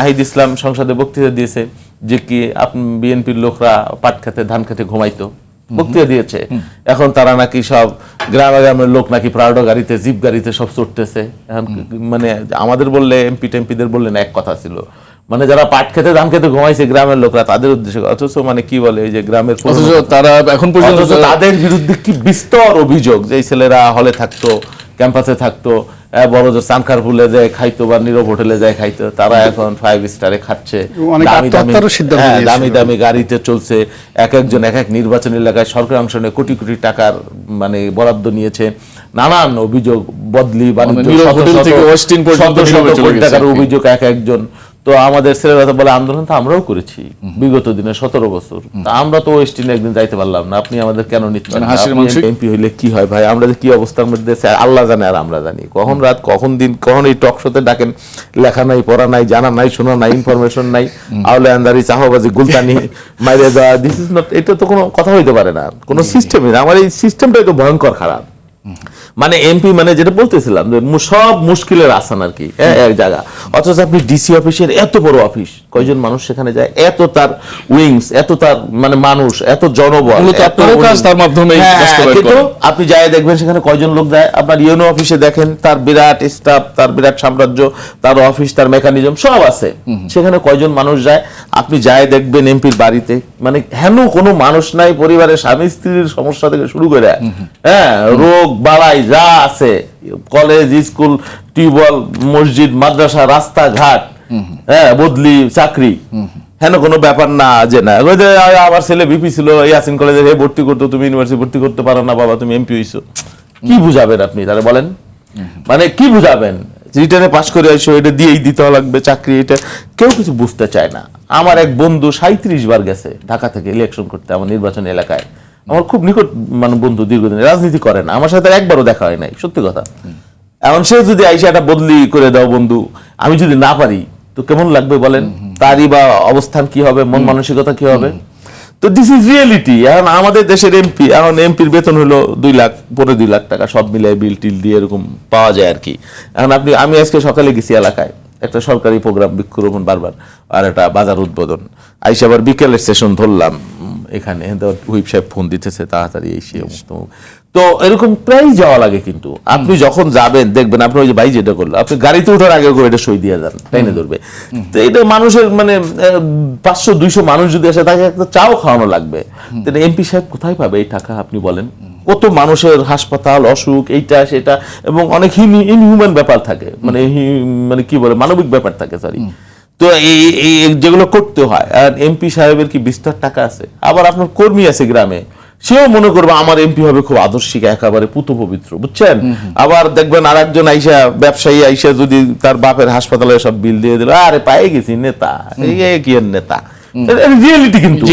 নাহিদ ইসলাম সংসদে বক্তৃতা দিয়েছে যে কি বিএনপির লোকরা পাট খেতে ধান খেতে ঘুমাইতো, বক্তৃতা দিয়েছে। এখন তারা নাকি সব গ্রামে গ্রামের লোক নাকি প্রাউডো গাড়িতে জিপ গাড়িতে সব চড়তেছে। এখন মানে আমাদের বললে এমপি টেমপিদের বললেন এক কথা ছিল, মানে যারা পাট খেতে ধান খেতে ঘুমাইছে গ্রামের লোকরা তাদের উদ্দেশ্যে, অথচ মানে কি বলে এই যে গ্রামের তারা এখন পর্যন্ত তাদের বিরুদ্ধে কি বিস্তর অভিযোগ যে ছেলেরা হলে থাকতো, ক্যাম্পাসে থাকতো, বড় যে সানখার পুলে যায় খাইতো বা নীরব হোটেলে যায় খাইতো, তারা এখন 5 স্টারে খাচ্ছে, দামি দামি গাড়িতে চলছে, এক একজন এক এক নির্বাচনী এলাকায় সরকার অংশ নিয়ে কোটি কোটি টাকার মানে বরাদ্দ নিয়েছে, নানান অভিযোগ, বদলি বাণিজ্য, কোটি টাকার অভিযোগ এক একজন। তো আমাদের ছেলেরা বলে আন্দোলন তো আমরাও করেছি বিগত দিনে 17 বছর, তা আমরা তো ওয়েস্টিনে একদিন যাইতে পারলাম না, আপনি আমাদের কেন নিচ্ছেন? এমপি হইলে কি হয় ভাই, আমরা কি অবস্থার মধ্যে আল্লাহ জানে আর আমরা জানি। কখন রাত কখন দিন কখন এই টক শোতে ডাকেন, লেখা নাই, পড়া নাই, জানা নাই, শোনা নাই, ইনফরমেশন নাই, আউলে আন্দারি, চাহবাজি, গুলতানি, মাইরে যাওয়া, দিস ইজ নট, এটা তো কোনো কথা হইতে পারে না, কোনো সিস্টেমই না। আমার এই সিস্টেমটা একটু ভয়ঙ্কর খারাপ। মানে এমপি মানে যেটা বলতেছিলাম যে সব মুশকিলের আসান আর কি এক জায়গা, অথচ আপনি ডিসি অফিসের এত বড় অফিস, কয়জন মানুষ সেখানে যায়, এত তার উইংস, এত তার মানে মানুষ, এত জনবল, কিন্তু আপনি যাই দেখবেন সেখানে কয়জন লোক যায়। আপনার ইউনো অফিসে দেখেন তার বিরাট স্টাফ, তার বিরাট সাম্রাজ্য, তার অফিস, তার মেকানিজম সব আছে, সেখানে কয়জন মানুষ যায়। আপনি যাই দেখবেন এমপির বাড়িতে মানে হেন কোনো মানুষ নাই, পরিবারের স্বামী স্ত্রীর সমস্যা থেকে শুরু করে রোগ বাড়াই যা আছে, কলেজ, স্কুল, টিউবওয়েল, মসজিদ, মাদ্রাসা, রাস্তাঘাট, বদলি, চাকরি, হেন কোনো ব্যাপার না যে না আমার ছেলে বিপি ছিল ইয়াসিন কলেজে ভর্তি করতো, তুমি ইউনিভার্সিটি ভর্তি করতে পারো না বাবা, তুমি এমপি হইছো, কি বুঝাবেন আপনি তাহলে বলেন? মানে কি বুঝাবেন? রিটার্নে পাস করে আইসো, এটা দিয়েই দিতে লাগবে চাকরি, এটা কেউ কিছু বুঝতে চায় না। আমার এক বন্ধু 37 বার গেছে ঢাকা থেকে ইলেকশন করতে আমার নির্বাচনী এলাকায়, আমার খুব নিকট মানে বন্ধু, দীর্ঘদিন রাজনীতি করে না, আমার সাথে একবারও দেখা হয় নাই, সত্যি কথা। এখন সে যদি আইসা একটা বদলি করে দাও বন্ধু, আমি যদি না পারি তো কেমন লাগবে বলেন? তারই বা অবস্থান কি হবে, মন মানসিকতা কি হবে? তো দিস ইজ রিয়েলিটি। এখন আমাদের দেশের এমপি, এখন এমপির বেতন হলো 2 লাখ, 2.5 লাখ টাকা, সব মিলিয়ে বিল টিল দিয়ে এরকম পাওয়া যায় আর কি। এখন আমি আজকে সকালে গেছি এলাকায় একটা সরকারি প্রোগ্রাম, বৃক্ষরোপণ বারবার, আর একটা বাজার উদ্বোধন, আইসা আবার বিকেলের সেশন ধরলাম এখানে, হুইপ সাহেব ফোন দিতেছে তাড়াতাড়ি এসে, তো এরকম প্রায় যাওয়া লাগে। কিন্তু আপনি যখন যাবেন দেখবেন, আপনি ওই যে ভাই যেটা করলো, আপনি গাড়িতে ওঠার আগে করে এটা সই দিয়ে যান, টাইনে ধরবে। তো এটা মানুষের মানে 500-200 মানুষ যদি আসে, তাকে একটা চাও খাওয়ানো লাগবে, তাহলে এমপি সাহেব কোথায় পাবে এই টাকা আপনি বলেন? কত মানুষের হাসপাতাল, অসুখ, এইটা সেটা, এবং অনেক ইনহিউম্যান ব্যাপার থাকে, মানে কি বলে, মানবিক ব্যাপার থাকে, সরি। তো এই যেগুলো করতে হয়, আর এমপি সাহেবের কি বিস্তর টাকা আছে? আবার আপনার কর্মী আছে গ্রামে, সেও মনে করবে আমার এমপি হবে খুব আদর্শিক, একেবারে পুত পবিত্র, বুঝছেন? আবার দেখবেন আর একজন আইসা, ব্যবসায়ী আইসা যদি তার বাপের হাসপাতালে সব বিল দিয়ে দিল, আরে পায়ে গেছি নেতা, কি নেতা, রিয়েলিটি কিন্তু।